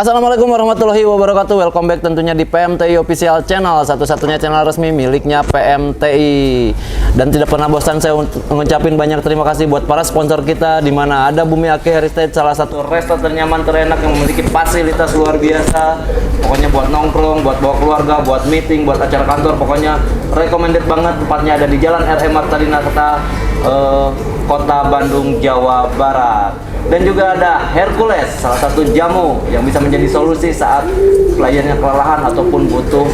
Assalamualaikum warahmatullahi wabarakatuh. Welcome back tentunya di PMTI Official Channel, satu-satunya channel resmi miliknya PMTI. Dan tidak pernah bosan saya mengucapin banyak terima kasih buat para sponsor kita, di mana ada Bumi Ake Heritage, salah satu resto ternyaman terenak yang memiliki fasilitas luar biasa. Pokoknya buat nongkrong, buat bawa keluarga, buat meeting, buat acara kantor, pokoknya recommended banget. Tempatnya ada di Jalan R.M. Marta Dinata, Kota Bandung, Jawa Barat. Dan juga ada Hercules, salah satu jamu yang bisa menjadi solusi saat kliennya kelelahan ataupun butuh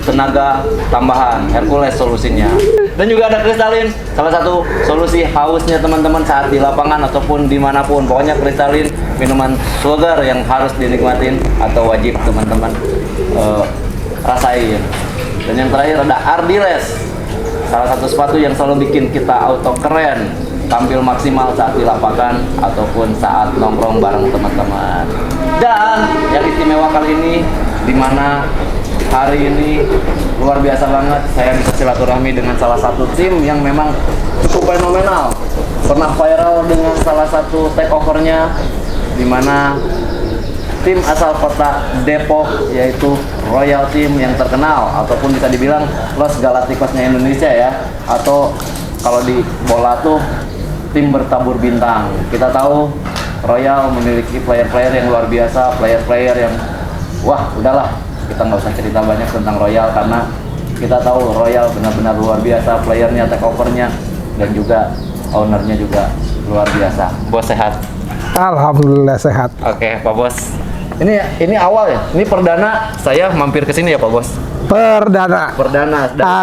tenaga tambahan. Hercules solusinya. Dan juga ada Kristalin, salah satu solusi hausnya teman-teman saat di lapangan ataupun dimanapun. Pokoknya Kristalin minuman segar yang harus dinikmatin atau wajib teman-teman rasain. Dan yang terakhir ada Ardiles, salah satu sepatu yang selalu bikin kita auto keren, tampil maksimal saat di lapangan ataupun saat nongkrong bareng teman-teman. Dan yang istimewa kali ini, dimana hari ini luar biasa banget, saya bisa silaturahmi dengan salah satu tim yang memang cukup fenomenal, pernah viral dengan salah satu takeovernya, dimana tim asal kota Depok, yaitu Royal Team yang terkenal ataupun bisa dibilang Los Galacticosnya Indonesia ya, atau kalau di bola tuh tim bertabur bintang. Kita tahu Royal memiliki player-player yang luar biasa, player-player yang wah udahlah, kita nggak usah cerita banyak tentang Royal karena kita tahu Royal benar-benar luar biasa, playernya, takeovernya, dan juga ownernya juga luar biasa. Bos sehat? Alhamdulillah sehat. Oke, Pak Bos. Ini awal ya. Ini perdana saya mampir ke sini ya, Pak Bos. Perdana.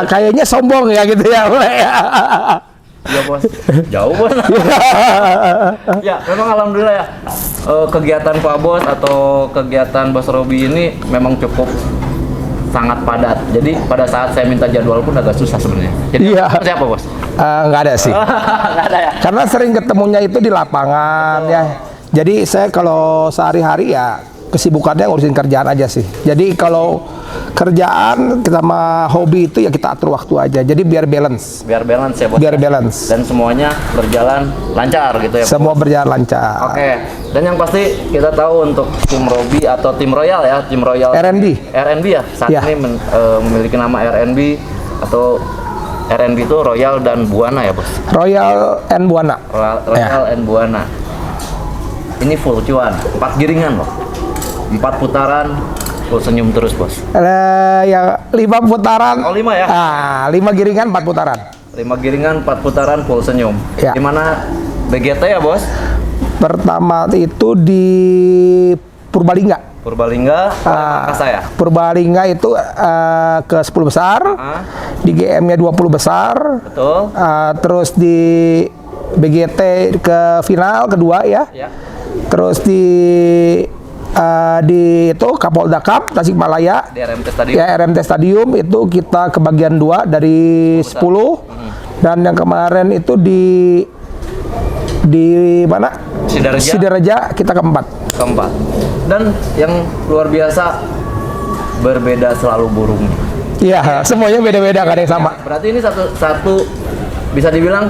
Kayaknya sombong ya gitu ya. Ya Bos, jauh Bos. Ya, memang alhamdulillah ya, kegiatan Pak Bos atau kegiatan Bos Robi ini memang cukup sangat padat. Jadi pada saat saya minta jadwal pun agak susah sebenarnya. Jadi iya. Siapa Bos? Nggak ada sih. Nggak ada ya? Karena sering ketemunya itu di lapangan ya. Jadi saya kalau sehari-hari ya kesibukannya ngurusin kerjaan aja sih. Jadi kalau kerjaan sama hobi itu ya kita atur waktu aja. Jadi biar balance. Biar balance ya Bos. Biar balance. Dan semuanya berjalan lancar gitu ya. Semua berjalan lancar. Oke. Dan yang pasti kita tahu untuk tim Robi atau tim Royal ya, tim Royal RNB ya. Saat ini memiliki nama RNB atau RNB itu Royal dan Buana ya Bos. Royal and Buana. Royal and Buana. Ini full cuan, 4 giringan loh. 4 putaran, full senyum terus Bos. Ya 5 putaran. Oh 5 ya? 5 giringan 4 putaran. 5 giringan 4 putaran full senyum. Ya. Dimana BGT ya Bos? Pertama itu di Purbalingga. Saya. Purbalingga itu ke 10 besar. Di GM-nya 20 besar. Betul. Terus di BGT ke final kedua ya. Terus di itu Kapolda Cup Tasikmalaya di RMT Stadium. Ya, RMT Stadium itu kita ke bagian 2 dari 10. Dan yang kemarin itu di mana? Sidareja kita keempat. Dan yang luar biasa, berbeda selalu burungnya. Iya, semuanya beda-beda, gak ada yang sama. Berarti ini satu bisa dibilang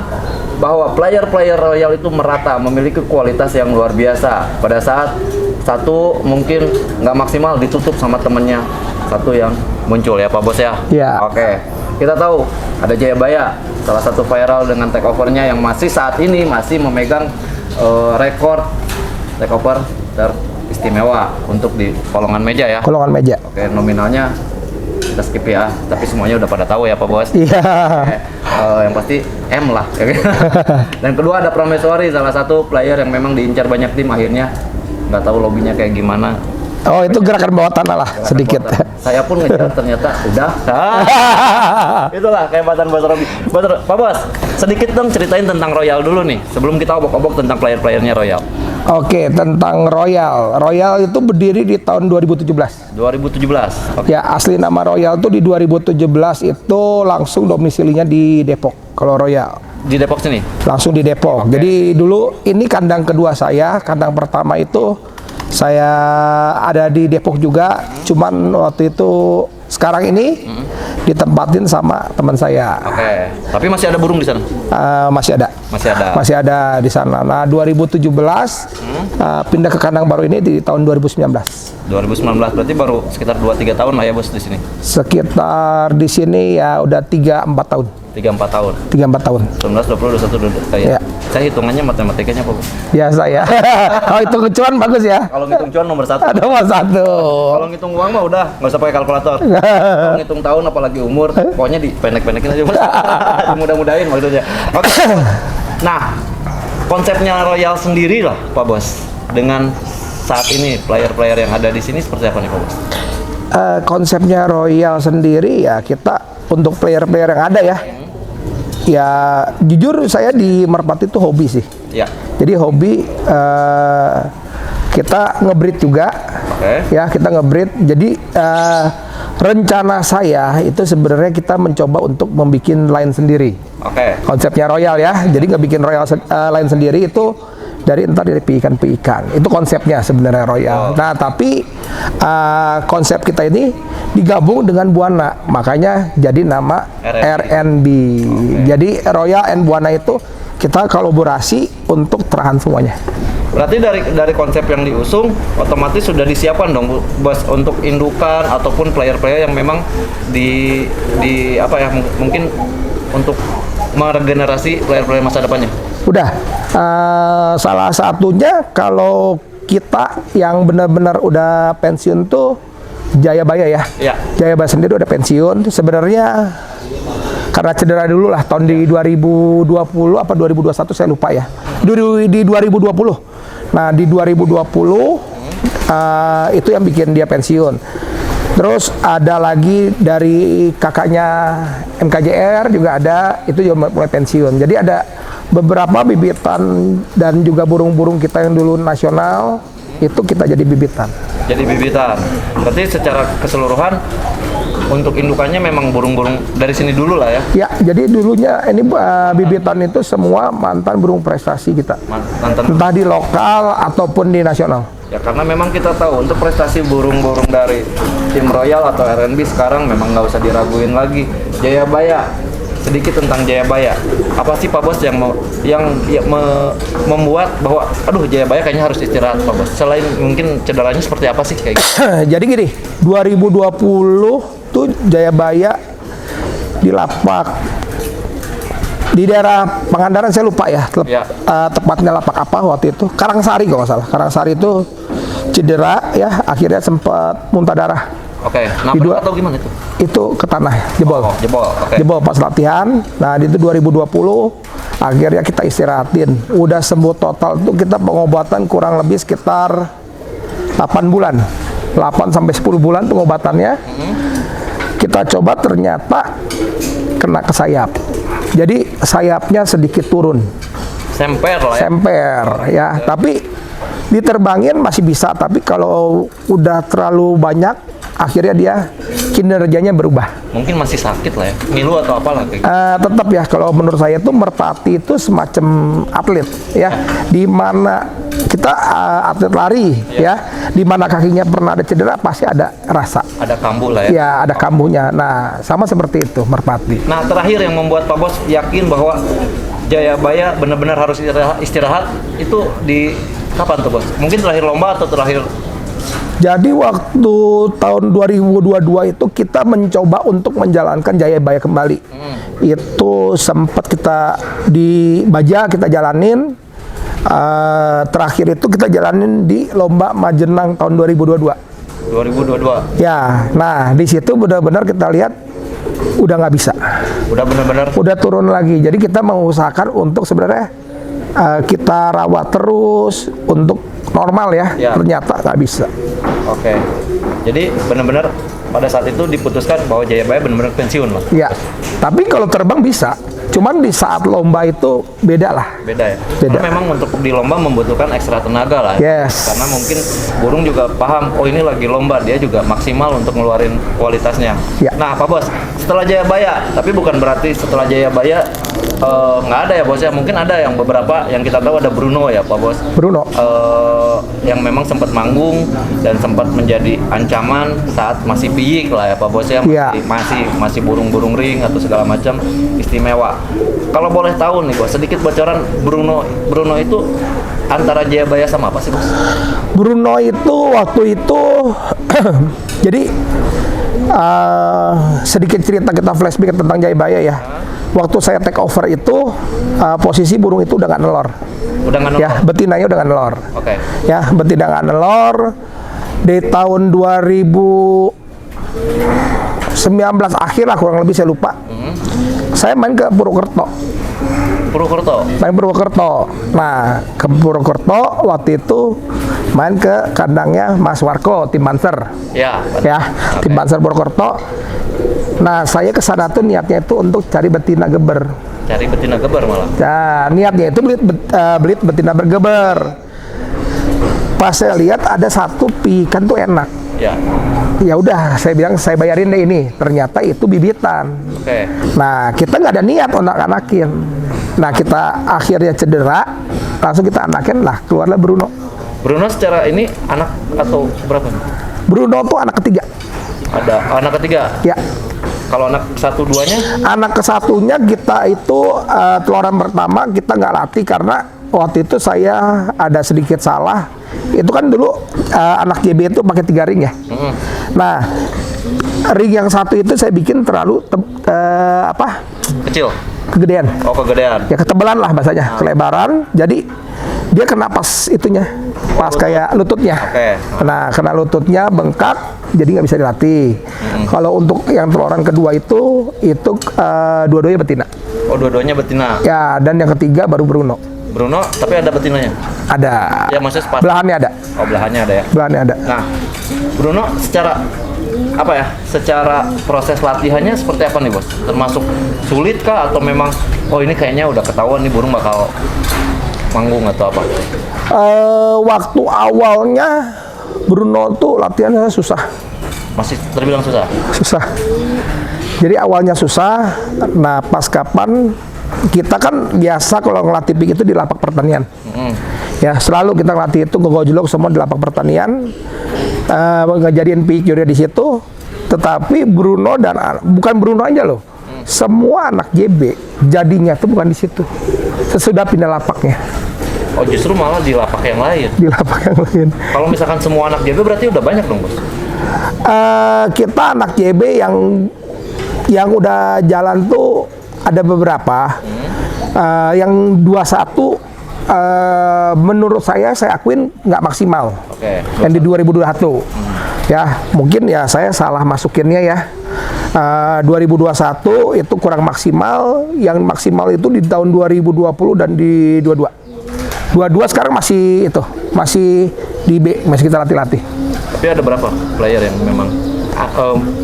bahwa player-player Royal itu merata, memiliki kualitas yang luar biasa. Pada saat satu mungkin nggak maksimal, ditutup sama temennya satu yang muncul ya Pak Bos ya. Iya. Oke, kita tahu ada Jayabaya, salah satu viral dengan takeovernya yang masih saat ini masih memegang rekor takeover teristimewa untuk di kolongan meja ya. Kolongan meja. Oke, nominalnya kita skip ya, tapi semuanya udah pada tahu ya Pak Bos. Iya. Yang pasti M lah. Dan kedua ada Prameswari, salah satu player yang memang diincar banyak tim, akhirnya nggak tahu lobbynya kayak gimana. Oh itu gerakan bawah tanah lah sedikit. Saya pun ngejar ternyata udah. Itulah kehebatan Bos Robi. Pak Bos, sedikit dong ceritain tentang Royal dulu nih, sebelum kita obok-obok tentang player-playernya Royal. Oke, tentang Royal. Royal itu berdiri di tahun 2017. 2017. Okay. Ya, asli nama Royal itu di 2017 itu langsung domisilinya di Depok. Kalau Royal di Depok sini? Langsung di Depok. Okay. Jadi dulu ini kandang kedua saya. Kandang pertama itu saya ada di Depok juga. Cuman waktu itu sekarang ini ditempatin sama teman saya. Oke. Tapi masih ada burung di sana? Masih ada. Masih ada. Masih ada di sana. Nah, 2017 pindah ke kandang baru ini di tahun 2019. 2019 berarti baru sekitar 2-3 tahun lah ya bos di sini. Sekitar di sini ya udah 3-4 tahun. 3-4 tahun. 3-4 tahun. 19, 20, 21, 22 Ya. Saya hitungannya matematikanya apa, Bos? Biasa ya. Kalau itu cuan bagus ya. Kalau ngitung cuan nomor 1. Nomor 1. Kalau ngitung uang mah udah nggak usah pakai kalkulator. Kalau ngitung tahun apalagi umur, pokoknya dipendek-pendekin aja Bos. Mudah-mudahin maksudnya. Oke. Nah, konsepnya Royal sendiri lah Pak Bos. Dengan saat ini player-player yang ada di sini seperti apa nih Pak Bos? Konsepnya Royal sendiri ya kita untuk player-player yang ada ya. Ya jujur saya di Merpati itu hobi sih. Ya. Jadi hobi kita ngebreed juga. Oke. Ya kita ngebreed. Jadi rencana saya itu sebenarnya kita mencoba untuk membuat line sendiri. Oke. Konsepnya Royal ya. Jadi nggak bikin Royal line sendiri itu dari piikan. Itu konsepnya sebenarnya Royal. Oh. Nah tapi konsep kita ini digabung dengan Buana, makanya jadi nama RNB. Jadi Royal and Buana itu kita kolaborasi untuk terahan semuanya. Berarti dari konsep yang diusung otomatis sudah disiapkan dong Bos untuk indukan ataupun player-player yang memang di apa ya mungkin untuk meregenerasi player-player masa depannya. Udah salah satunya kalau kita yang benar-benar udah pensiun tuh Jayabaya ya. Iya. Jayabaya sendiri udah pensiun. Sebenarnya karena cedera dulu lah tahun di 2020 apa 2021 saya lupa ya. Di 2020. Nah, di 2020 itu yang bikin dia pensiun. Terus ada lagi dari kakaknya MKJR juga ada, itu juga mulai pensiun. Jadi ada beberapa bibitan dan juga burung-burung kita yang dulu nasional itu kita jadi bibitan. Jadi bibitan. Berarti secara keseluruhan untuk indukannya memang burung-burung dari sini dulu lah ya. Ya, jadi dulunya ini bibitan itu semua mantan burung prestasi kita. Mantan. Entah di lokal ataupun di nasional. Ya karena memang kita tahu untuk prestasi burung-burung dari tim Royal atau RNB sekarang memang nggak usah diraguin lagi. Jayabaya. Sedikit tentang Jayabaya. Apa sih Pak Bos yang membuat bahwa aduh Jayabaya kayaknya harus istirahat Pak Bos. Selain mungkin cederanya seperti apa sih kayak gitu? Jadi gini, 2020 tuh Jayabaya di lapak di daerah Pangandaran saya lupa ya, tepatnya lapak apa waktu itu, Karangsari kalau nggak salah. Karangsari itu cedera ya, akhirnya sempat muntah darah. Oke, nabrak atau gimana itu? Itu ke tanah, jebol. Oke. Jebol pas latihan. Nah, itu 2020 akhirnya kita istirahatin. Udah sembuh total tuh kita pengobatan kurang lebih sekitar 8 bulan. 8 sampai 10 bulan pengobatannya. Kita coba ternyata kena ke sayap. Jadi sayapnya sedikit turun. Semper lah ya. Semper ya, tapi diterbangin masih bisa, tapi kalau udah terlalu banyak akhirnya dia kinerjanya berubah. Mungkin masih sakit lah ya, ngilu atau apalah kayak gitu. Tetap ya, kalau menurut saya tuh Merpati itu semacam atlet ya, di mana kita atlet lari ya, di mana kakinya pernah ada cedera pasti ada rasa. Ada kambuh lah ya. Ya, ada kambuhnya. Nah, sama seperti itu Merpati. Nah, terakhir yang membuat Pak Bos yakin bahwa Jayabaya benar-benar harus istirahat itu di kapan tuh Bos? Mungkin terakhir lomba atau terakhir? Jadi waktu tahun 2022 itu kita mencoba untuk menjalankan Jayabaya kembali. Itu sempat kita di Baja kita jalanin. Terakhir itu kita jalanin di lomba Majenang tahun 2022. 2022. Ya, nah di situ benar-benar kita lihat udah nggak bisa. Udah benar-benar. Udah turun lagi. Jadi kita mengusahakan untuk sebenarnya kita rawat terus untuk normal ya. Ternyata nggak bisa. Oke. Jadi benar-benar pada saat itu diputuskan bahwa Jayabaya benar-benar pensiun lah. Ya. Tapi kalau terbang bisa. Cuman di saat lomba itu beda lah. Beda ya? Beda. Karena memang untuk di lomba membutuhkan ekstra tenaga lah. Yes. Karena mungkin burung juga paham, oh ini lagi lomba, dia juga maksimal untuk ngeluarin kualitasnya. Ya. Nah Pak Bos, setelah Jayabaya, tapi bukan berarti setelah Jayabaya nggak ada ya bos ya, mungkin ada yang beberapa yang kita tahu, ada Bruno ya Pak Bos. Bruno. Yang memang sempat manggung dan sempat menjadi ancaman saat masih piyik lah ya Pak Bos ya, Iya. masih burung-burung ring atau segala macam istimewa. Kalau boleh tahu nih bos, sedikit bocoran Bruno itu antara Jayabaya sama apa sih bos? Bruno itu waktu itu jadi sedikit cerita, kita flashback tentang Jayabaya ya. Waktu saya take over itu posisi burung itu udah nggak nelor. Udah nggak Ya, betinanya udah nggak nelor. Oke. Ya, betina nggak nelor. Di tahun 2019 akhir lah kurang lebih, saya lupa. Saya main ke Purwokerto. Main Purwokerto. Nah, ke Purwokerto waktu itu main ke kandangnya Mas Warko, tim Banser. Ya. Ya, tim Banser Purwokerto. Nah, saya ke sana tuh niatnya itu untuk cari betina geber. Cari betina geber malah. Nah, niatnya itu beli betina bergeber. Pas saya lihat ada satu pikan tuh enak. Ya. Ya udah, saya bilang saya bayarin deh ini. Ternyata itu bibitan. Oke. Nah, kita nggak ada niat anak-anakin. Nah, kita akhirnya cedera, langsung kita anakin lah, keluarlah Bruno. Bruno secara ini anak atau berapa? Bruno tuh anak ketiga. Ada anak ketiga. Ya, Kalau anak satu duanya? anak kesatunya kita itu teloran pertama kita nggak latih karena waktu itu saya ada sedikit salah. Itu kan dulu anak JB itu pakai 3 ring ya. Nah, ring yang satu itu saya bikin terlalu Kecil. kegedean. Oh, kegedean. Ya ketebalan lah bahasanya, kelebaran. Jadi dia kena pas itunya, pas kayak lututnya. Oke. Nah, kena lututnya bengkak, jadi nggak bisa dilatih. Kalau untuk yang teloran kedua itu dua-duanya betina. Oh, dua-duanya betina. Ya, dan yang ketiga baru Bruno. Bruno, tapi ada betinanya? Ada. Ya, maksudnya sepas. Belahannya ada. Oh, belahannya ada ya. Belahannya ada. Nah, Bruno secara apa ya? Secara proses latihannya seperti apa nih, Bos? Termasuk sulit kah atau memang ini kayaknya udah ketahuan nih burung bakal manggung atau apa? Waktu awalnya Bruno tuh latihannya susah. Masih terbilang susah. Susah. Jadi awalnya susah. Nah, pas kapan kita kan biasa kalau ngelatih pik itu di lapak pertanian. Ya, selalu kita ngelatih itu ngegojlok semua di lapak pertanian. Ngejadiin pik juga di situ. Tetapi Bruno bukan Bruno aja loh. Semua anak JB jadinya tuh bukan di situ. Sesudah pindah lapaknya. Oh, justru malah di lapak yang lain. Di lapak yang lain. Kalau misalkan semua anak JB berarti udah banyak dong, Bos? Kita anak JB yang udah jalan tuh ada beberapa. Yang 21 menurut saya akuin nggak maksimal. Oke. Yang di 2021. Ya, mungkin ya saya salah masukinnya ya. 2021 itu kurang maksimal. Yang maksimal itu di tahun 2020 dan di 22. 22 sekarang masih di B, masih kita latih-latih. Tapi ada berapa player yang memang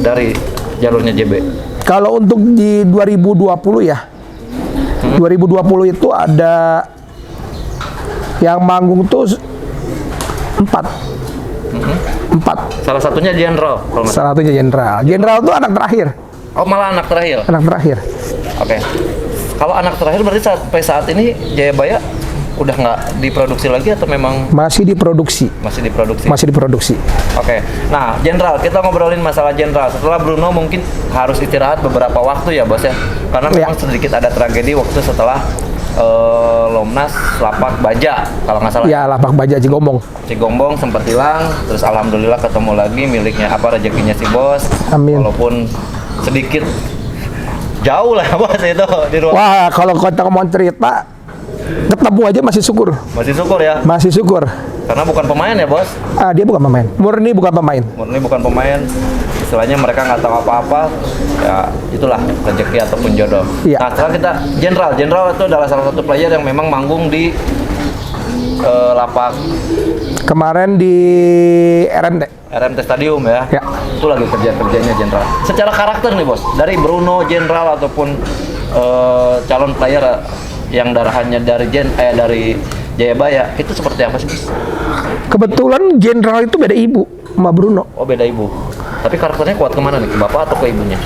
dari jalurnya JB? Kalau untuk di 2020 ya, 2020 itu ada yang manggung tuh 4. Salah satunya Jenderal, kalau nggak salah. Salah satunya Jenderal. Jenderal tuh anak terakhir. Oh, malah anak terakhir. Anak terakhir. Oke. Kalau anak terakhir berarti sampai saat ini Jayabaya udah nggak diproduksi lagi atau memang Masih diproduksi. masih diproduksi? Masih diproduksi. Oke. Nah, Jenderal, kita ngobrolin masalah Jenderal. Setelah Bruno mungkin harus istirahat beberapa waktu ya, Bos ya. Karena memang sedikit ada tragedi waktu setelah Lomnas Lapak Baja, kalau nggak salah. Ya, lapak baja Cigombong. Cigombong sempat hilang, terus alhamdulillah ketemu lagi miliknya rezekinya si Bos. Amin. Walaupun sedikit jauh lah Bos itu di ruang. Wah, kalau kita mau cerita, ketemu aja masih syukur. Masih syukur ya, Masih syukur. karena bukan pemain ya Bos. Dia bukan pemain. Murni bukan pemain. Murni bukan pemain. Istilahnya mereka nggak tahu apa-apa. Ya itulah rezeki ataupun jodoh. Iya. Nah, setelah kita Jenderal itu adalah salah satu player yang memang manggung di lapak Kemarin di RMT Stadium ya. Ya. Itu lagi kerjanya Jenderal. Secara karakter nih Bos, dari Bruno, Jenderal ataupun calon player yang darahannya dari Jayabaya, itu seperti apa sih Bos? Kebetulan Jenderal itu beda ibu sama Bruno. Oh, beda ibu. Tapi karakternya kuat kemana nih? Ke bapak atau ke ibunya?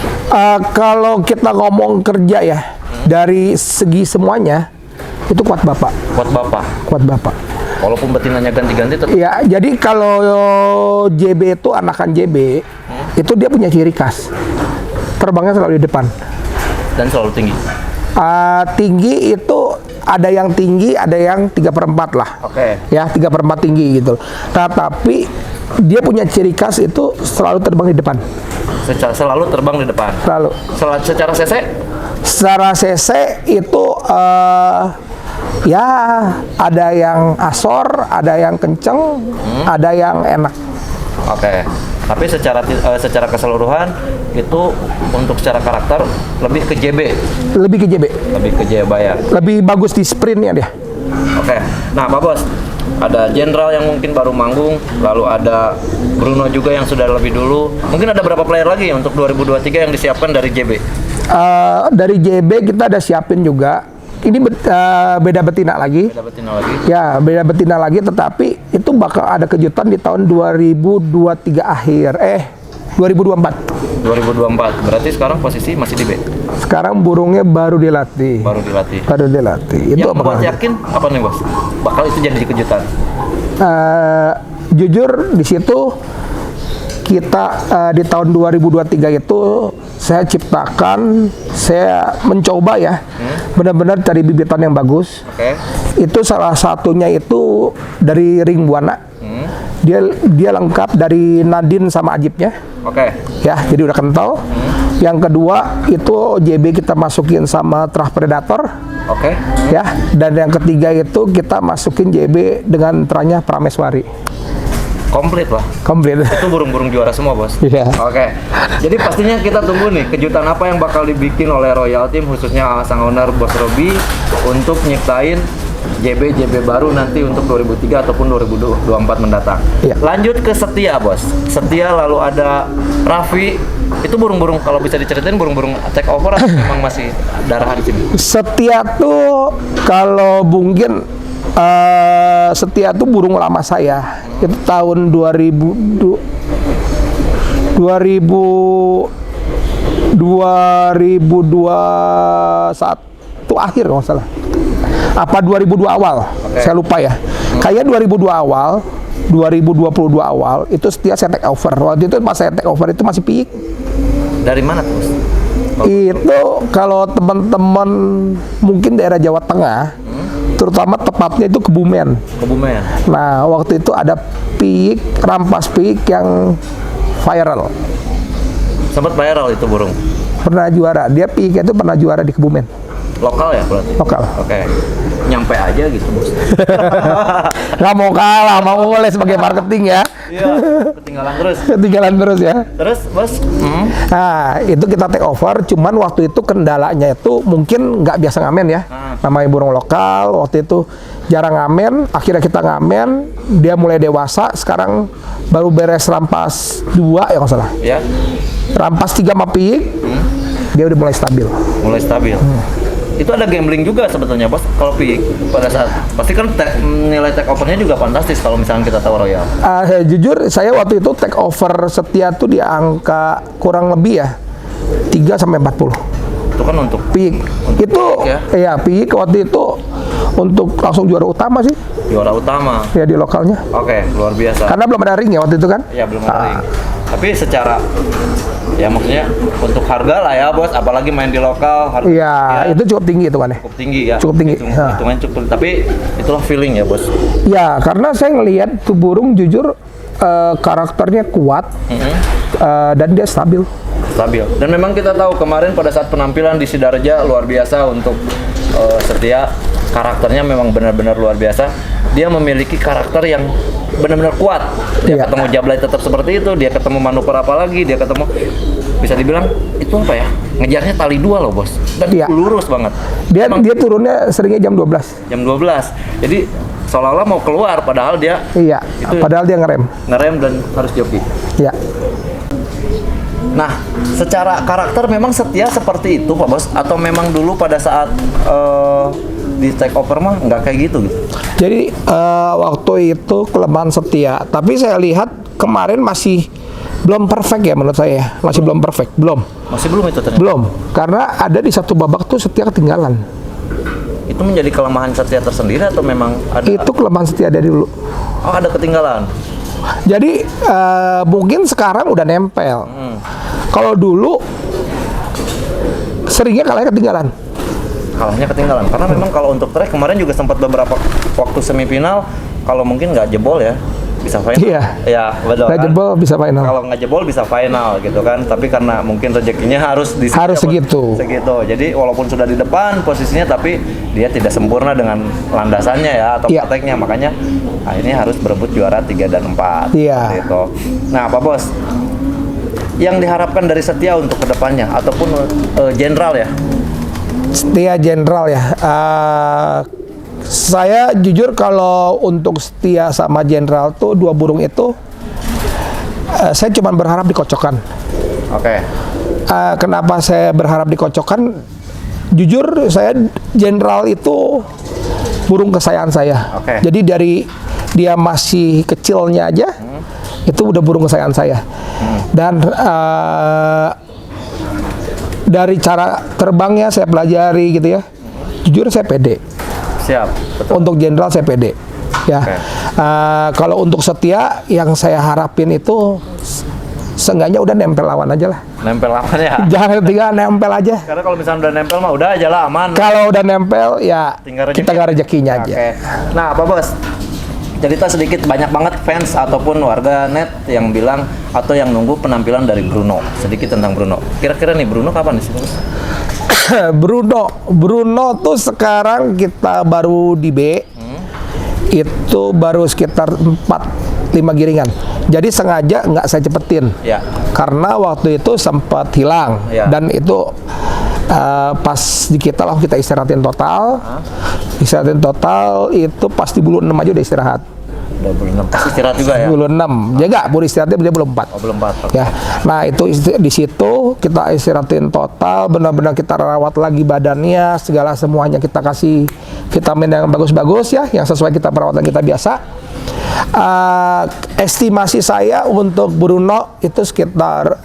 Kalau kita ngomong kerja ya, Dari segi semuanya itu kuat bapak. Kuat bapak. Kuat bapak. Walaupun betinanya ganti-ganti tetap. Ya, jadi kalau JB itu anakan JB, itu dia punya ciri khas. Terbangnya selalu di depan. Dan selalu tinggi. Tinggi itu ada yang tinggi, ada yang 3/4 lah. Oke. Ya, 3/4 tinggi gitu. Nah, tapi dia punya ciri khas itu selalu terbang di depan. Selalu terbang di depan. Selalu. Secara cc? Secara CC itu ya ada yang asor, ada yang kenceng, ada yang enak. Oke. Tapi secara keseluruhan itu untuk secara karakter lebih ke JB. Lebih ke JB. Lebih ke JB ya. Lebih bagus di sprintnya dia. Oke. Nah, Pak Bos, ada Jenderal yang mungkin baru manggung, lalu ada Bruno juga yang sudah lebih dulu. Mungkin ada berapa player lagi untuk 2023 yang disiapkan dari JB? Dari JB kita ada siapin juga. Ini beda betina lagi. Beda betina lagi. Ya, beda betina lagi, tetapi itu bakal ada kejutan di tahun 2023 akhir. 2024. 2024. Berarti sekarang posisi masih di B. Sekarang burungnya baru dilatih. Baru dilatih. Baru dilatih. Itu Yang apa? Bos yakin apa nih, Bos? Bakal itu jadi kejutan. Jujur di situ kita di tahun 2023 itu saya ciptakan, saya mencoba ya, benar-benar cari bibitan yang bagus. Oke. Itu salah satunya itu dari ring buana. Dia lengkap dari Nadine sama Ajibnya. Oke. Ya, jadi udah kental. Yang kedua itu JB kita masukin sama Trah Predator. Oke. Ya, dan yang ketiga itu kita masukin JB dengan tranya Prameswari. Komplit lah. Komplit. Itu burung-burung juara semua, Bos. Iya. Oke. Jadi pastinya kita tunggu nih kejutan apa yang bakal dibikin oleh Royal Team, khususnya sang owner Bos Robi, untuk nyiptain JB baru nanti untuk 2003 ataupun 2024 mendatang. Iya. Lanjut ke Setia, Bos. Setia, lalu ada Raffi. Itu burung-burung, kalau bisa diceritain, burung-burung take over atau memang masih darahan di sini? Setia tuh kalau mungkin Setia tuh burung lama saya. Itu tahun 2021 akhir kalau nggak salah. Apa 2002 awal? Oke. Saya lupa ya. Kayaknya 2002 awal, 2022 awal itu Setia saya take over. Waktu itu pas saya take over itu masih piik. Dari mana tuh, Bos? Itu kalau teman-teman mungkin daerah Jawa Tengah, terutama tepatnya itu Kebumen. Kebumen. Nah, waktu itu ada piik, rampas piik yang viral. Sempat viral itu burung. Pernah juara. Dia piiknya itu pernah juara di Kebumen. Lokal ya berarti? Lokal. Oke. Nyampe aja gitu, Bos. Nggak mau kalah, mau mulai sebagai marketing ya. Iya, ketinggalan terus. Ketinggalan terus ya. Terus, Bos? Nah, itu kita take over, cuman waktu itu kendalanya itu mungkin nggak biasa ngamen ya. Namanya burung lokal, waktu itu jarang ngamen, akhirnya kita ngamen, dia mulai dewasa, sekarang baru beres rampas 2 ya nggak salah. Ya, Rampas 3 sama piik, dia udah mulai stabil. mulai stabil. Itu ada gambling juga sebetulnya, Bos. Kalau piik pada saat pasti kan nilai take overnya juga fantastis kalau misalnya kita tahu Royal. Jujur saya waktu itu take over Setia tuh di angka kurang lebih ya 3 sampai 40. Itu kan untuk Piik. Itu ya? ya piik waktu itu untuk langsung juara utama sih juara utama. ya di lokalnya. Oke, luar biasa. Karena belum ada ring ya waktu itu kan. Ya belum ada ring. Tapi secara ya maksudnya untuk harga lah ya, Bos, apalagi main di lokal harga Iya, itu cukup tinggi itu kan ya. cukup tinggi ya. Cukup tinggi. Hitungan cukup, tapi itulah feeling ya, Bos. Ya, karena saya ngelihat tuh burung jujur karakternya kuat dan dia stabil. Stabil. Dan memang kita tahu kemarin pada saat penampilan di Sidarja luar biasa untuk Setia, karakternya memang benar-benar luar biasa. Dia memiliki karakter yang benar-benar kuat. Dia Iya. ketemu Jablay tetap seperti itu, dia ketemu manuver apa lagi, dia ketemu bisa dibilang itu apa ya? Ngejarnya tali 2 loh, Bos. Dan Iya. lurus banget. Dia turunnya seringnya jam 12. Jam 12. Jadi seolah-olah mau keluar padahal dia Iya, Itu- padahal dia ngerem. dan harus joki. Ya. Nah, secara karakter memang Setia seperti itu, Pak Bos, atau memang dulu pada saat di take over mah nggak kayak gitu gitu. Jadi waktu itu kelemahan Setia, tapi saya lihat kemarin masih belum perfect ya menurut saya, masih belum perfect, belum. Masih belum itu ternyata. Belum, karena ada di satu babak tuh Setia ketinggalan. Itu menjadi kelemahan Setia tersendiri atau memang ada? Itu kelemahan Setia dari dulu. Oh, ada ketinggalan. Jadi mungkin sekarang udah nempel. Kalau dulu seringnya kalahnya ketinggalan. Kalahnya ketinggalan karena memang kalau untuk track kemarin juga sempat beberapa waktu semifinal kalau mungkin nggak jebol ya bisa final. Iya. Ya betul. Nggak kan? jebol bisa final. Kalau nggak jebol bisa final gitu kan. Tapi karena mungkin rezekinya harus segitu. Jadi walaupun sudah di depan posisinya tapi dia tidak sempurna dengan landasannya ya atau Iya. prakteknya makanya ini harus berebut juara 3 dan 4. Iya. Gitu. Nah, Pak Bos, yang diharapkan dari Setia untuk kedepannya ataupun general ya. Setia Jenderal ya. Saya jujur kalau untuk Setia sama Jenderal tuh dua burung itu, saya cuma berharap dikocokkan. Oke. Kenapa saya berharap dikocokkan? Jujur saya Jenderal itu burung kesayangan saya. Oke. Jadi dari dia masih kecilnya aja, itu udah burung kesayangan saya. Dan dari cara terbangnya saya pelajari gitu ya. Jujur saya pede. Siap, betul. Untuk Jenderal saya pede. Ya. Oke. Kalau untuk Setia yang saya harapin itu seenggaknya udah nempel lawan aja lah. Nempel lawan ya. Jangan tinggal nempel aja. Karena kalau misalnya udah nempel mah udah aja lah aman. Kalau udah nempel ya Tinggal rezeki. kita nggak rezekinya aja. Oke. Nah, Pak Bos, cerita sedikit banyak banget fans ataupun warga net yang bilang atau yang nunggu penampilan dari Bruno. Sedikit tentang Bruno. Kira-kira nih Bruno kapan sih, Bos? Bruno tuh sekarang kita baru di B. Itu baru sekitar 4-5 giringan. Jadi sengaja nggak saya cepetin. Ya. Karena waktu itu sempat hilang. Ya. Dan itu pas di kita lah kita istirahatin total. Istirahatin total itu pasti bulan 6 aja udah istirahat. Udah bulan 6. Pasti istirahat juga ya? Bulan 6. Ya nggak, baru istirahatnya dia belum 4. Oh, belum 4. Ya, nah itu di situ kita istirahatin total, benar-benar kita rawat lagi badannya, segala semuanya kita kasih vitamin yang bagus-bagus ya, yang sesuai kita perawatan kita biasa. Estimasi saya untuk Bruno itu sekitar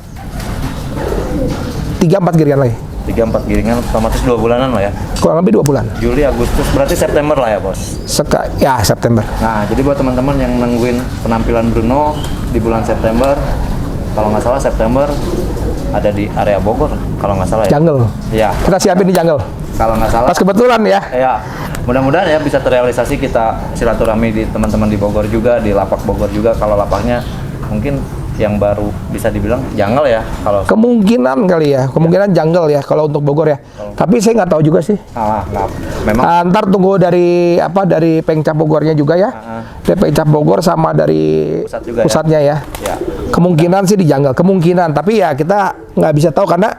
3-4 giringan lagi. 3-4 giringan otomatis 2 bulanan lah ya. Kurang lebih 2 bulan. Juli, Agustus, berarti September lah ya, Bos. Ya, September. Nah, jadi buat teman-teman yang nungguin penampilan Bruno di bulan September, kalau nggak salah September ada di area Bogor, kalau nggak salah ya. Jungle. Ya, Kita siapin di jungle. kalau nggak salah. Pas kebetulan ya. Ya, mudah-mudahan ya bisa terrealisasi kita silaturahmi di teman-teman di Bogor juga, di lapak Bogor juga. Kalau lapaknya mungkin yang baru bisa dibilang jungle ya, kalau Kemungkinan kali ya, kemungkinan jungle ya kalau untuk Bogor ya. Tapi saya nggak tahu juga sih. salah, memang Ntar tunggu dari dari Pengcap Bogornya juga ya. Dari Pengcap Bogor sama dari Pusat juga pusatnya ya. ya. Kemungkinan sih di jungle, kemungkinan. Tapi ya kita nggak bisa tahu karena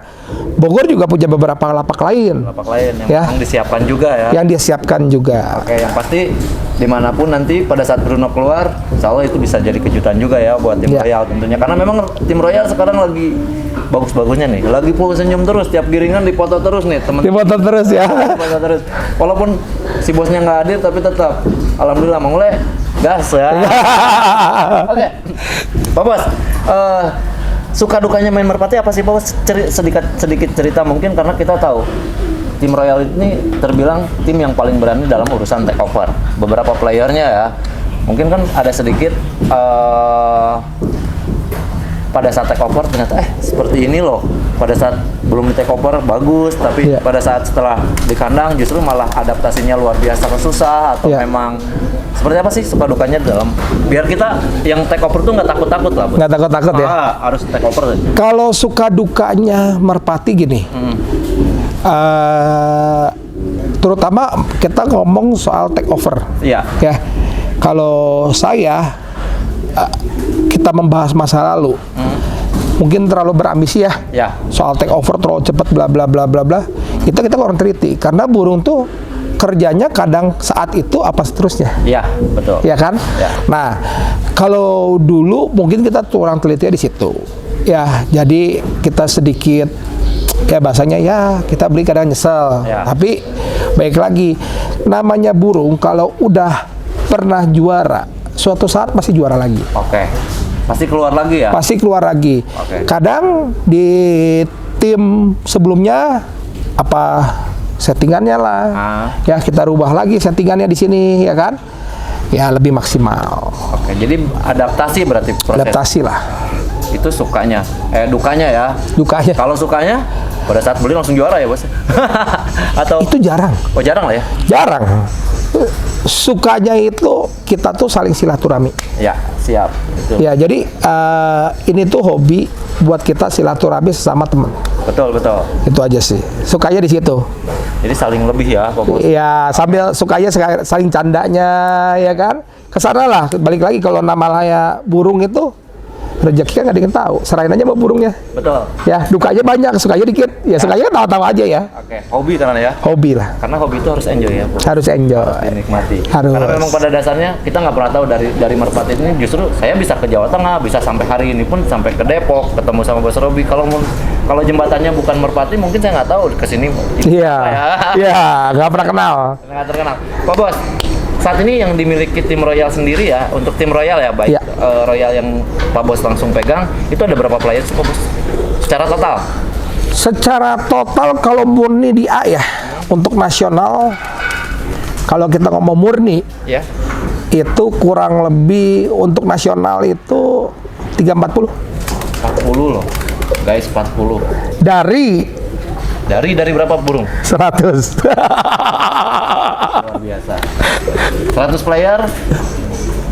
Bogor juga punya beberapa lapak lain Lapak lain yang Ya. memang disiapkan juga ya. yang dia siapkan juga. Oke, yang pasti dimanapun nanti pada saat Bruno keluar, insya Allah itu bisa jadi kejutan juga ya buat tim Ya. Royal tentunya. Karena memang tim Royal sekarang lagi bagus-bagusnya nih, lagi full senyum terus, tiap giringan dipoto terus nih teman. Dipoto terus ya. Dipoto terus. Walaupun si bosnya nggak hadir, tapi tetap alhamdulillah Mang Ule gas ya. Oke, Pak Bos, suka dukanya main merpati apa sih Pak Bos? Sedikit cerita mungkin karena kita tahu tim Royal ini terbilang tim yang paling berani dalam urusan take over. Beberapa playernya ya, mungkin kan ada sedikit pada saat take over ternyata seperti ini loh. Pada saat belum di take over bagus, tapi Iya. pada saat setelah di kandang justru malah adaptasinya luar biasa susah atau Iya. memang seperti apa sih suka dukanya dalam biar kita yang take over tuh nggak takut-takut lah, Bos. Nggak takut-takut ya. Harus take over. Kalau suka dukanya merpati gini. Terutama kita ngomong soal take over. Iya. Ya, kalau saya kita membahas masa lalu, mungkin terlalu berambisi ya. Ya. Soal take over terlalu cepat bla bla bla bla bla. Kita kurang teliti karena burung tuh kerjanya kadang saat itu apa seterusnya. Iya, betul. Ya kan? Ya. Nah, kalau dulu mungkin kita kurang teliti di situ. Ya, jadi kita sedikit ya bahasanya ya kita beli kadang nyesel. Ya. Tapi baik lagi namanya burung kalau udah pernah juara suatu saat pasti juara lagi. Oke. Pasti keluar lagi ya? Pasti keluar lagi. Oke. Kadang di tim sebelumnya apa settingannya lah. Ya kita rubah lagi settingannya di sini ya kan. Ya lebih maksimal. Oke, jadi adaptasi berarti proses. Adaptasi lah. Itu sukanya, dukanya ya. Dukanya. Kalau sukanya pada saat beli langsung juara ya bos? Atau Itu jarang. oh jarang lah ya? Jarang. Sukanya itu kita tuh saling silaturahmi. Ya siap. Betul. Ya jadi ini tuh hobi buat kita silaturahmi sesama teman. Betul betul. Itu aja sih. Sukanya di situ. Jadi saling lebih ya Pak Bos. Ya sambil sukanya saling candanya ya kan. Kesana lah. Balik lagi kalau namanya burung itu rezeki kan nggak ada yang tahu. Serahin aja sama burungnya. Betul. Ya dukanya banyak, sukanya dikit. Ya sukanya tahu-tahu aja ya. Oke, hobi karena ya. Hobi lah. Karena hobi itu harus enjoy ya, Bos. Harus enjoy. Dinikmati. Harus. Karena memang pada dasarnya kita nggak pernah tahu dari Merpati ini justru saya bisa ke Jawa Tengah, bisa sampai hari ini pun sampai ke Depok, ketemu sama Bos Robi. Kalau jembatannya bukan Merpati mungkin saya nggak tahu ke sini. Iya. Iya, nggak pernah kenal. Nggak terkenal. Pak Bos, saat ini yang dimiliki tim Royal sendiri ya, untuk tim Royal ya, baik Iya. Royal yang Pak Bos langsung pegang, itu ada berapa player sih Pak Bos? Secara total? Secara total kalau murni di A ya, untuk nasional, kalau kita ngomong murni, Ya. itu kurang lebih untuk nasional itu 340 40 loh. Guys, 40. dari Dari berapa burung? 100. Luar biasa. 100 player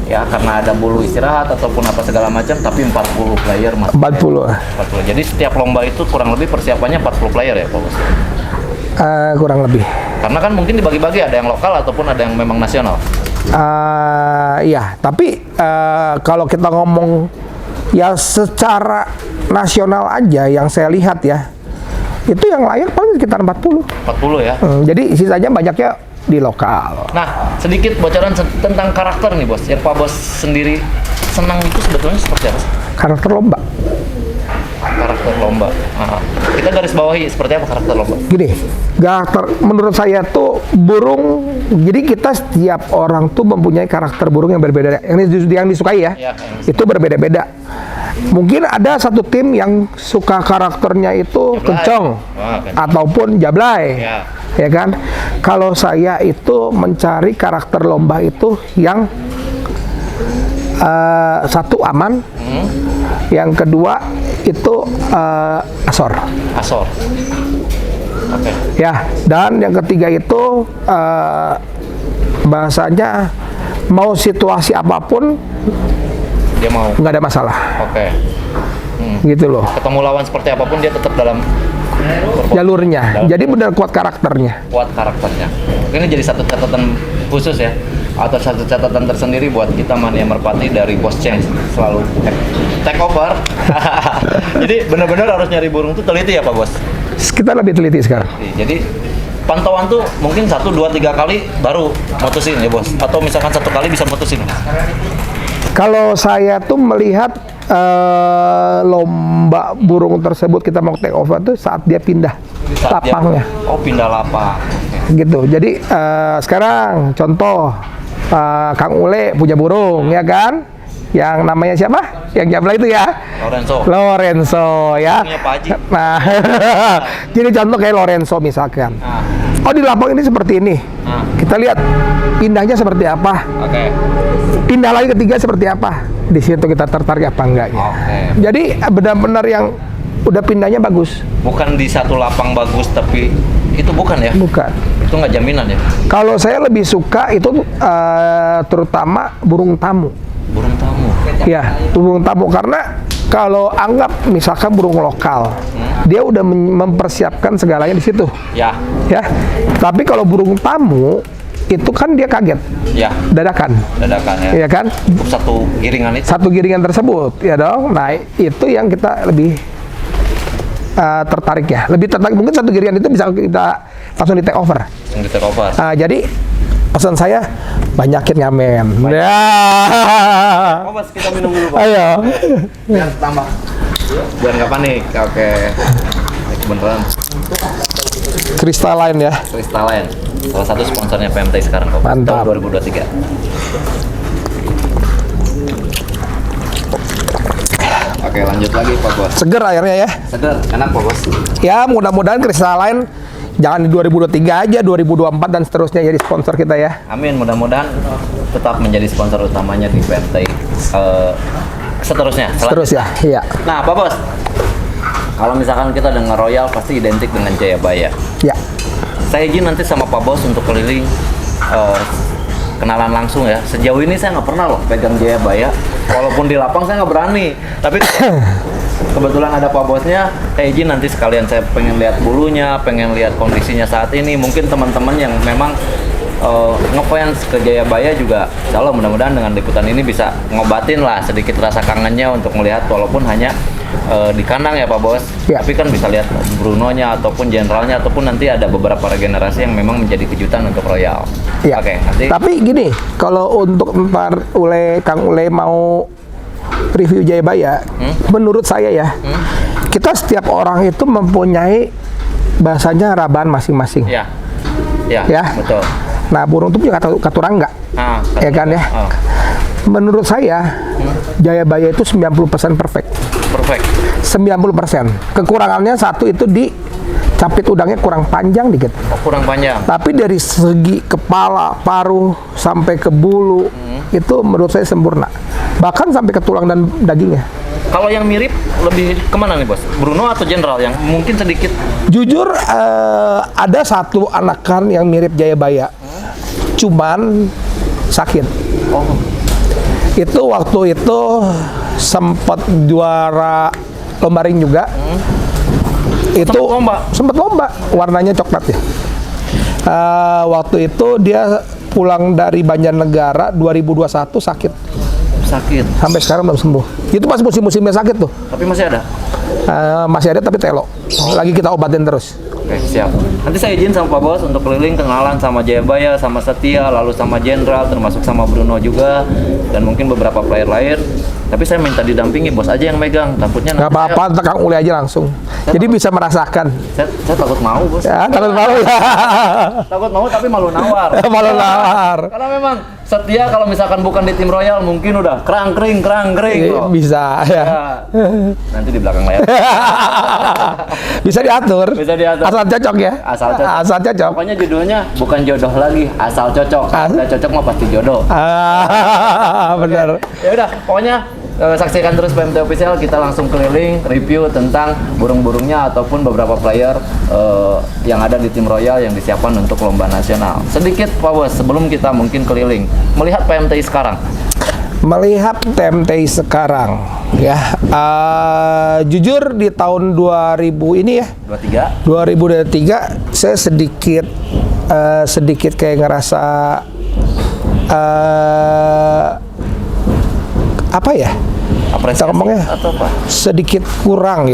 ya karena ada bulu istirahat ataupun apa segala macam, tapi 40 player mas. 40. 40. Jadi setiap lomba itu kurang lebih persiapannya 40 player ya Pak Bos? Kurang lebih. Karena kan mungkin dibagi-bagi, ada yang lokal ataupun ada yang memang nasional. Iya, tapi kalau kita ngomong ya secara nasional aja yang saya lihat ya, itu yang layak paling sekitar 40. 40 ya. Jadi sisanya banyaknya di lokal. Nah, sedikit bocoran tentang karakter nih Bos, yang Pak Bos sendiri senang itu sebetulnya seperti apa sih? Karakter lomba. Karakter lomba. Kita garis bawahi seperti apa karakter lomba? Gini, karakter menurut saya tuh burung. Jadi kita setiap orang tuh mempunyai karakter burung yang berbeda. Yang disukai ya, Ya, itu berbeda-beda. Mungkin ada satu tim yang suka karakternya itu Jablay. kenceng ataupun jablay, ya kan? Kalau saya itu mencari karakter lomba itu yang satu aman, yang kedua itu asor. Asor. Oke. Ya, dan yang ketiga itu bahasanya mau situasi apapun Dia mau. nggak ada masalah, Oke. gitu loh Ketemu lawan seperti apapun dia tetap dalam jalurnya. Jadi benar kuat karakternya. kuat karakternya. Ini jadi satu catatan khusus ya, atau satu catatan tersendiri buat kita Mania Merpati dari Bos Change, selalu take over. Jadi benar-benar harus nyari burung tuh teliti ya Pak Bos. Kita lebih teliti sekarang. Jadi pantauan tuh mungkin 1, 2, 3 kali baru mutusin ya Bos, atau misalkan 1 kali bisa mutusin. Kalau saya tuh melihat lomba burung tersebut kita mau take over tuh saat dia pindah Saat dia- lapangnya, pindah lapang. gitu. Jadi sekarang contoh Kang Ule punya burung ya kan, yang namanya siapa? Yang jablay itu ya, Lorenzo ya. Burungnya Pak Haji. Nah, jadi contoh kayak Lorenzo misalkan. Oh di lapang ini seperti ini. Kita lihat pindahnya seperti apa. Oke. Pindah lagi ketiga seperti apa. Di situ kita tertarik apa enggaknya. Oke. Jadi benar-benar yang udah pindahnya bagus. Bukan di satu lapang bagus tapi itu bukan ya? Bukan. Itu nggak jaminan ya? Kalau saya lebih suka itu terutama burung tamu. Burung tamu. Ya, burung tamu karena kalau anggap misalkan burung lokal, dia udah mempersiapkan segalanya di situ. Ya. Ya. Tapi kalau burung tamu itu kan dia kaget. Ya. Dadakan. Dadakan ya. Ya kan? Satu giringan itu. Satu giringan tersebut, ya dong. Nah, itu yang kita lebih tertarik ya. Lebih tertarik, mungkin satu giringan itu bisa kita langsung di take over. Langsung di take over. Jadi pesan saya banyakin ngamen. Ya. Oh, Mas, kita minum dulu, Pak. Ayo. Biar tambah. Biar nggak panik. Oke. Ini beneran. Crystalline ya. Crystalline. Salah satu sponsornya PMT sekarang kok. Mantap. Tahun 2023. Oke, lanjut lagi Pak Bos. Seger airnya ya. Seger, enak Pak Bos. Ya mudah-mudahan Crystalline jangan di 2023 aja, 2024 dan seterusnya jadi sponsor kita ya. Amin, mudah-mudahan tetap menjadi sponsor utamanya di PMTI seterusnya. Seterusnya, iya. Nah, Pak Bos, kalau misalkan kita dengar Royal pasti identik dengan Jayabaya. Ya. Saya izin nanti sama Pak Bos untuk keliling kenalan langsung ya. Sejauh ini saya nggak pernah loh pegang Jayabaya. Walaupun di lapang saya nggak berani. Tapi kebetulan ada Pak Bosnya, saya izin nanti sekalian saya pengen lihat bulunya, pengen lihat kondisinya saat ini. Mungkin teman-teman yang memang ngefans ke Jayabaya juga, insya Allah mudah-mudahan dengan liputan ini bisa ngobatin lah sedikit rasa kangennya untuk melihat walaupun hanya di kandang ya Pak Bos. Ya. Tapi kan bisa lihat Brunonya ataupun generalnya ataupun nanti ada beberapa regenerasi yang memang menjadi kejutan untuk Royal. Ya. Oke, nanti. Tapi gini, kalau untuk ntar Kang Ule mau review Jayabaya, menurut saya ya, kita setiap orang itu mempunyai bahasanya raban masing-masing. Ya. Ya, Ya. betul. Nah, burung itu punya katurangga, Ah, ya kan ya. Oh, Menurut saya, Jayabaya itu 90% perfect. perfect. 90%. Kekurangannya satu itu di capit udangnya kurang panjang dikit. Oh, kurang panjang. Tapi dari segi kepala, paruh, sampai ke bulu, itu menurut saya sempurna. Bahkan sampai ke tulang dan dagingnya. Kalau yang mirip lebih kemana nih Bos? Bruno atau general yang mungkin sedikit? Jujur, ada satu anakan yang mirip Jayabaya. Cuman sakit. Oh, Itu waktu itu sempat juara lomba ring juga. Itu sempat lomba, warnanya coklat ya. Waktu itu dia pulang dari Banjarnegara 2021 sakit. sakit. Sampai sekarang belum sembuh. Itu pas musim-musimnya sakit tuh. Tapi masih ada? Masih ada tapi telo. Lagi kita obatin terus. Oke, siap. Nanti saya izin sama Pak Bos untuk keliling kenalan sama Jayabaya, sama Setia, lalu sama Jenderal, termasuk sama Bruno juga, dan mungkin beberapa player lain. Tapi saya minta didampingi, Bos aja yang megang. Takutnya Nggak apa-apa, ntar Kang Uli aja langsung. Jadi bisa merasakan. Saya takut mau, Bos. Ya, takut malu ya. Takut mau tapi malu nawar. Malu nawar. Karena memang Setia kalau misalkan bukan di tim Royal mungkin udah kerang-kering loh. Bisa ya. Ya. Nanti di belakang layar. Bisa diatur. Bisa diatur. Asal cocok ya. Asal cocok. Asal cocok. Pokoknya judulnya bukan jodoh lagi, asal cocok. Udah cocok mah pasti jodoh. Benar. Ya udah, pokoknya saksikan terus PMT Official, kita langsung keliling review tentang burung-burungnya ataupun beberapa player yang ada di tim Royal yang disiapkan untuk lomba nasional. Sedikit Pak Bos, sebelum kita mungkin keliling, melihat PMTI sekarang. Melihat PMTI sekarang ya, jujur di tahun 2000 ini ya, 2023 saya sedikit kayak ngerasa apa ya? Apresiasi Kita ngomongnya atau apa? sedikit kurang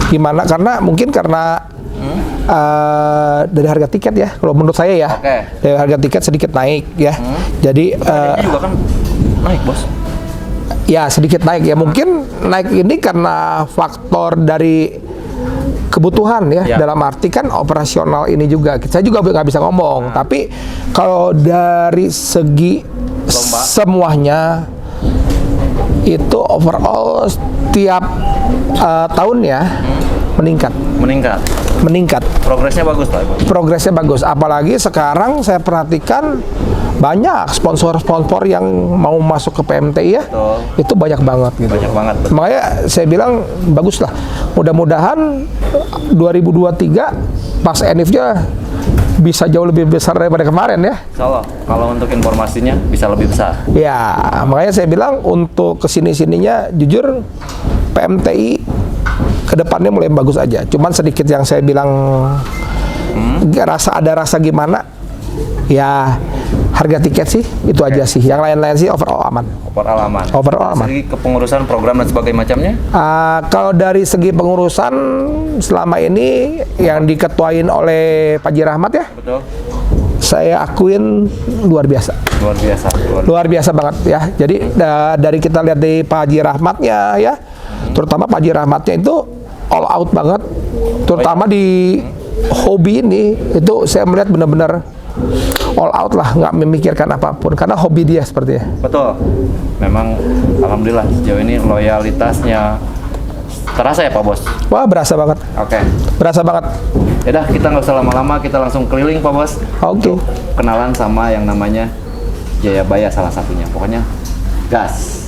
gimana? Karena mungkin dari harga tiket ya, kalau menurut saya ya, dari harga tiket sedikit naik ya. Jadi Harganya juga kan naik Bos. ya sedikit naik ya. Mungkin naik ini karena faktor dari kebutuhan ya. Dalam arti kan operasional ini juga. Saya juga nggak bisa ngomong. Tapi kalau dari segi Lomba. semuanya itu overall setiap tahunnya meningkat. Progresnya bagus lah Bos. Progresnya bagus. Apalagi sekarang saya perhatikan banyak sponsor-sponsor yang mau masuk ke PMTI ya. Betul. Itu banyak banget gitu. Banyak banget. Betul. Makanya saya bilang bagus lah. Mudah-mudahan 2023 pas NIF-nya bisa jauh lebih besar daripada kemarin ya. Insya Allah, kalau untuk informasinya bisa lebih besar. Ya, makanya saya bilang untuk kesini-sininya jujur PMTI kedepannya mulai bagus aja. Cuman sedikit yang saya bilang ada rasa gimana? Ya harga tiket sih itu aja sih. Yang lain-lain sih overall aman. Overall aman. Segi kepengurusan program dan sebagainya macamnya? Kalau dari segi pengurusan selama ini yang diketuain oleh Pak Haji Rahmat ya. Betul. Saya akuin luar biasa. Luar biasa banget ya. Jadi dari kita lihat di Pak Haji Rahmatnya ya, terutama Pak Haji Rahmatnya itu all out banget. Terutama di hobi ini itu saya melihat benar-benar all out lah, nggak memikirkan apapun karena hobi dia sepertinya. Betul. Memang alhamdulillah sejauh ini loyalitasnya terasa ya Pak Bos. Wah, berasa banget. Oke. Berasa banget. Yaudah, kita nggak usah lama-lama, kita langsung keliling Pak Bos. Oke. Kenalan sama yang namanya Jayabaya salah satunya. Pokoknya gas.